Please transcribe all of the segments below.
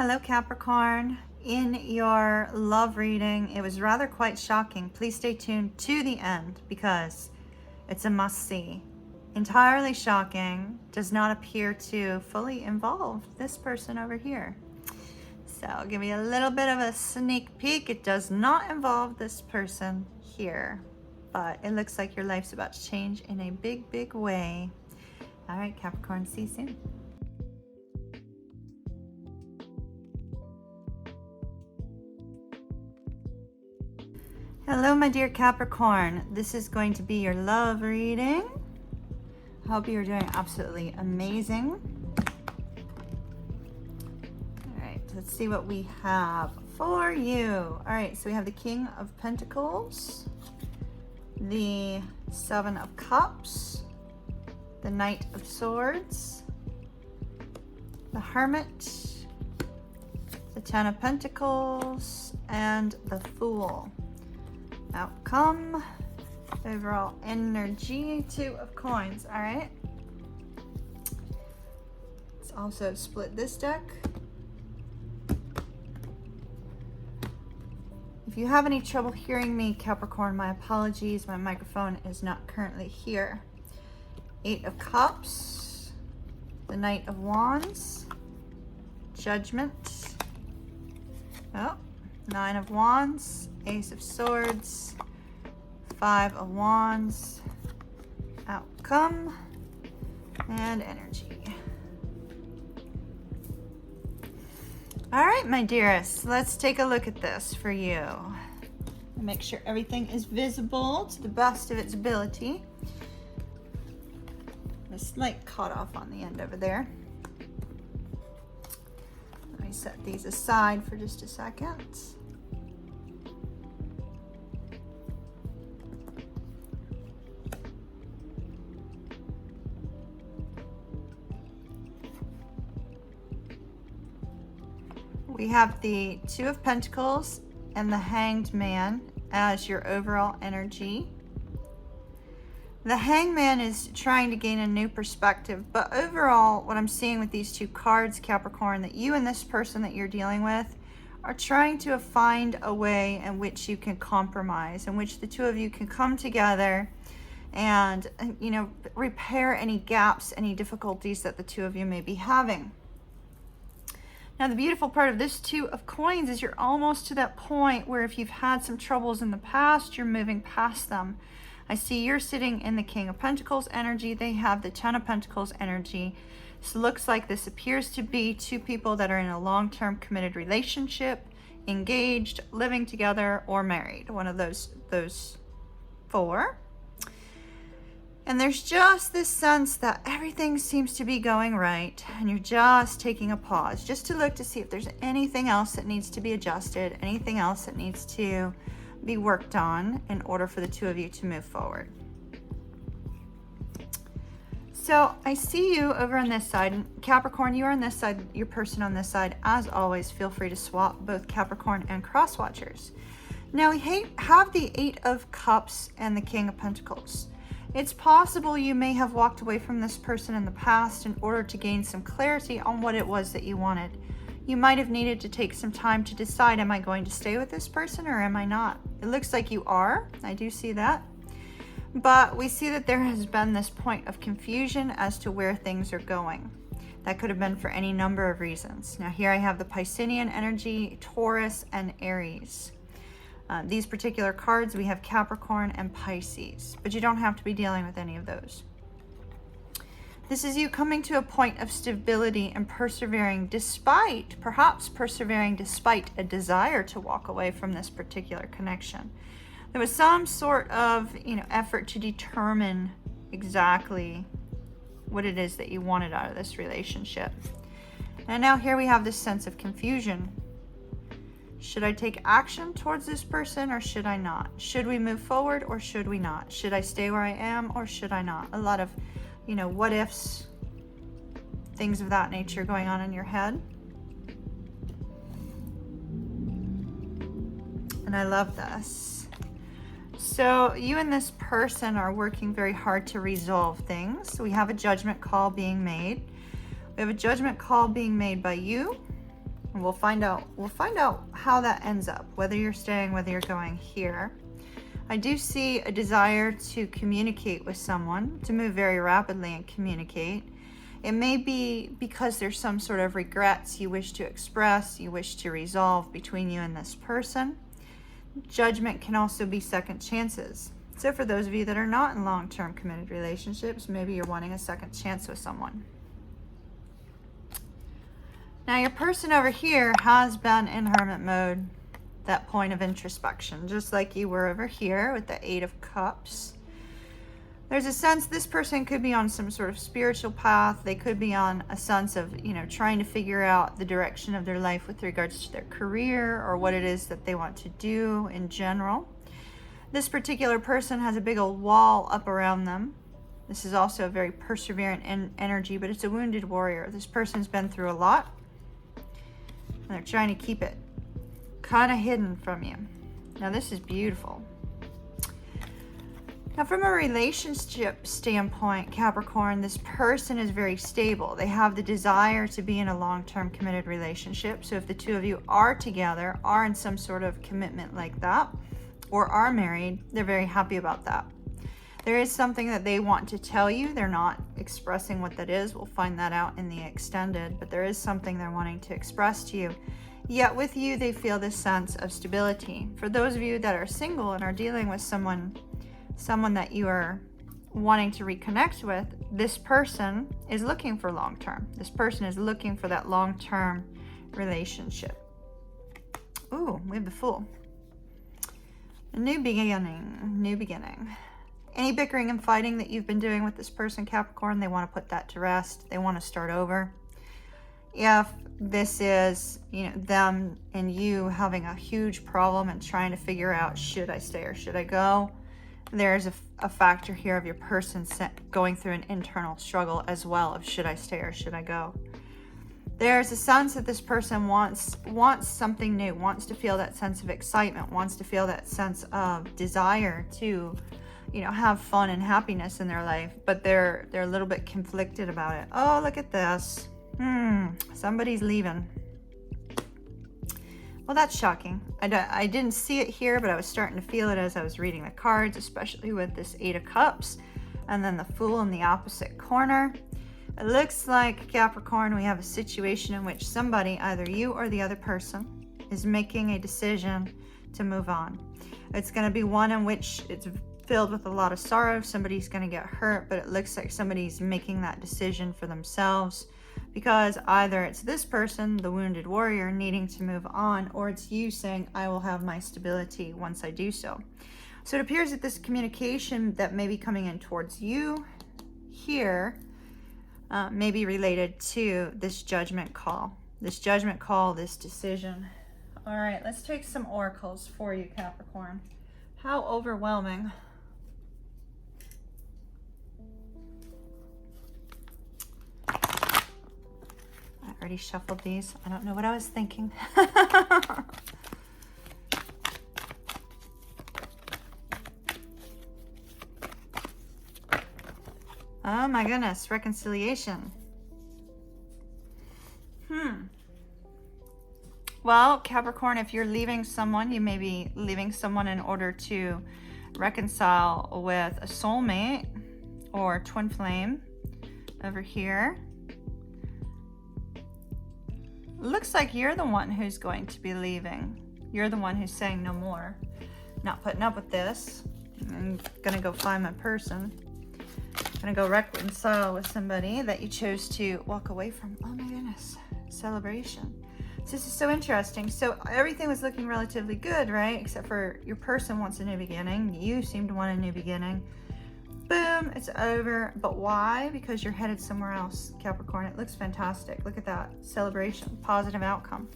Hello Capricorn. In your love reading, it was rather quite shocking. Please stay tuned to the end because it's a must-see. Entirely shocking, does not appear to fully involve this person over here. So I'll give you a little bit of a sneak peek. It does not involve this person here, but it looks like your life's about to change in a big, big way. All right, Capricorn, see you soon. Hello, my dear Capricorn. This is going to be your love reading. Hope you're doing absolutely amazing. All right, let's see what we have for you. All right, so we have the King of Pentacles, the Seven of Cups, the Knight of Swords, the Hermit, the Ten of Pentacles, and the Fool. Outcome, overall energy, Two of Coins. All right, let's also split this deck. If you have any trouble hearing me, Capricorn, my apologies. My microphone is not currently here. Eight of Cups, the Knight of Wands, Judgment, Nine of Wands, Ace of Swords, Five of Wands, outcome, and energy. All right, my dearest, let's take a look at this for you. Make sure everything is visible to the best of its ability. A slight cut off on the end over there. Let me set these aside for just a second. We have the Two of Pentacles and the Hanged Man as your overall energy. The Hanged Man is trying to gain a new perspective, but overall, what I'm seeing with these two cards, Capricorn, that you and this person that you're dealing with are trying to find a way in which you can compromise, in which the two of you can come together and, repair any gaps, any difficulties that the two of you may be having. Now, the beautiful part of this Two of Coins is you're almost to that point where if you've had some troubles in the past, you're moving past them. I see you're sitting in the King of Pentacles energy. They have the Ten of Pentacles energy. So it looks like this appears to be two people that are in a long-term committed relationship, engaged, living together, or married. One of those four. And there's just this sense that everything seems to be going right, and you're just taking a pause just to look to see if there's anything else that needs to be adjusted, anything else that needs to be worked on in order for the two of you to move forward. So I see you over on this side. Capricorn, you are on this side, your person on this side. As always, feel free to swap both Capricorn and cross watchers. Now we have the Eight of Cups and the King of Pentacles. It's possible you may have walked away from this person in the past in order to gain some clarity on what it was that you wanted. You might have needed to take some time to decide, am I going to stay with this person or am I not? It looks like you are. I do see that. But we see that there has been this point of confusion as to where things are going. That could have been for any number of reasons. Now here I have the Piscean energy, Taurus, and Aries. These particular cards, we have Capricorn and Pisces, but you don't have to be dealing with any of those. This is you coming to a point of stability and persevering perhaps persevering despite a desire to walk away from this particular connection. There was some sort of, effort to determine exactly what it is that you wanted out of this relationship. And now here we have this sense of confusion. Should I take action towards this person or should I not? Should we move forward or should we not? Should I stay where I am or should I not? A lot of, what ifs, things of that nature going on in your head. And I love this. So you and this person are working very hard to resolve things. We have a judgment call being made. We have a judgment call being made by you And we'll find out how that ends up, whether you're staying, whether you're going here. I do see a desire to communicate with someone, to move very rapidly and communicate. It may be because there's some sort of regrets you wish to express, you wish to resolve between you and this person. Judgment can also be second chances. So for those of you that are not in long-term committed relationships, maybe you're wanting a second chance with someone. Now your person over here has been in hermit mode, that point of introspection, just like you were over here with the 8 of Cups. There's a sense this person could be on some sort of spiritual path. They could be on a sense of, trying to figure out the direction of their life with regards to their career or what it is that they want to do in general. This particular person has a big old wall up around them. This is also a very perseverant energy, but it's a wounded warrior. This person's been through a lot, and they're trying to keep it kind of hidden from you. Now this is beautiful. Now from a relationship standpoint, Capricorn, this person is very stable. They have the desire to be in a long-term committed relationship. So if the two of you are together, are in some sort of commitment like that, or are married, they're very happy about that. There is something that they want to tell you. They're not expressing what that is. We'll find that out in the extended, but there is something they're wanting to express to you. Yet with you, they feel this sense of stability. For those of you that are single and are dealing with someone that you are wanting to reconnect with, this person is looking for long-term. This person is looking for that long-term relationship. Ooh, we have the Fool. A new beginning. Any bickering and fighting that you've been doing with this person, Capricorn, they want to put that to rest. They want to start over. If this is, them and you having a huge problem and trying to figure out, should I stay or should I go? There's a factor here of your person going through an internal struggle as well of should I stay or should I go? There's a sense that this person wants something new, wants to feel that sense of excitement, wants to feel that sense of desire to, have fun and happiness in their life, but they're a little bit conflicted about it. Oh, look at this. Somebody's leaving. Well, that's shocking. I didn't see it here, but I was starting to feel it as I was reading the cards, especially with this 8 of Cups and then the Fool in the opposite corner. It looks like, Capricorn, we have a situation in which somebody, either you or the other person, is making a decision to move on. It's going to be one in which it's filled with a lot of sorrow. Somebody's going to get hurt, but it looks like somebody's making that decision for themselves. Because either it's this person, the wounded warrior, needing to move on, or it's you saying, I will have my stability once I do so. So it appears that this communication that may be coming in towards you here may be related to this judgment call. This decision. All right, let's take some oracles for you, Capricorn. How overwhelming. I already shuffled these. I don't know what I was thinking. Oh my goodness, reconciliation. Well, Capricorn, if you're leaving someone, you may be leaving someone in order to reconcile with a soulmate or twin flame over here. Looks like you're the one who's going to be leaving. You're the one who's saying no more. Not putting up with this. I'm gonna go find my person. Gonna go reconcile with somebody that you chose to walk away from. Oh my goodness. Celebration. So this is so interesting. So everything was looking relatively good, right? Except for your person wants a new beginning. You seem to want a new beginning. Boom, it's over. But why? Because you're headed somewhere else, Capricorn. It looks fantastic. Look at that. Celebration, positive outcome.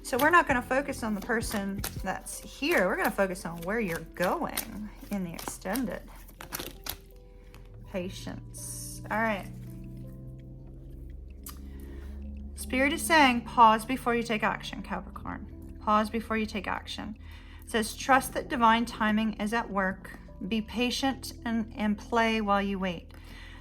So we're not going to focus on the person that's here. We're going to focus on where you're going in the extended. Patience. All right. Spirit is saying pause before you take action, Capricorn. Pause before you take action. It says trust that divine timing is at work. Be patient and play while you wait.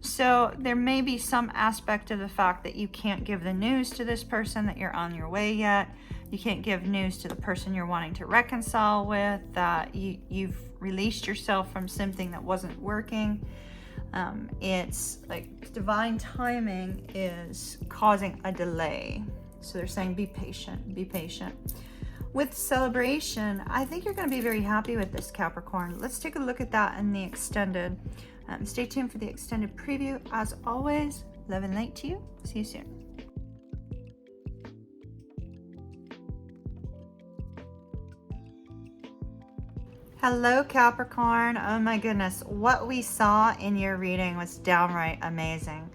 So there may be some aspect of the fact that you can't give the news to this person that you're on your way yet. You can't give news to the person you're wanting to reconcile with, that you've released yourself from something that wasn't working. It's like divine timing is causing a delay. So they're saying be patient, be patient. With celebration, I think you're going to be very happy with this, Capricorn. Let's take a look at that in the extended. Stay tuned for the extended preview. As always, love and light to you. See you soon. Hello, Capricorn. Oh my goodness, what we saw in your reading was downright amazing.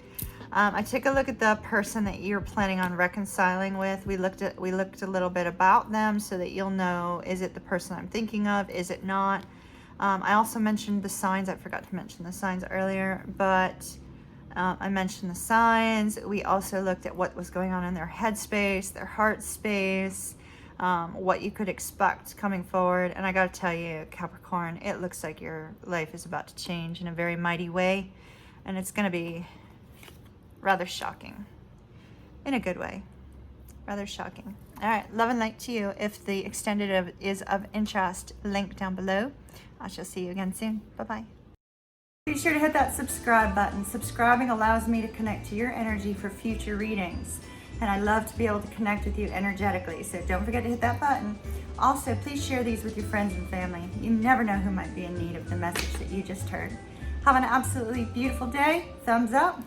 I took a look at the person that you're planning on reconciling with. We looked a little bit about them so that you'll know, is it the person I'm thinking of? Is it not? I also mentioned the signs. I forgot to mention the signs earlier, but I mentioned the signs. We also looked at what was going on in their head space, their heart space, what you could expect coming forward. And I got to tell you, Capricorn, it looks like your life is about to change in a very mighty way, and it's going to be rather shocking, in a good way, rather shocking. All right, love and light to you. If the extended is of interest, link down below. I shall see you again soon. Bye-bye. Be sure to hit that subscribe button. Subscribing allows me to connect to your energy for future readings, and I love to be able to connect with you energetically, so don't forget to hit that button. Also, please share these with your friends and family. You never know who might be in need of the message that you just heard. Have an absolutely beautiful day. Thumbs up.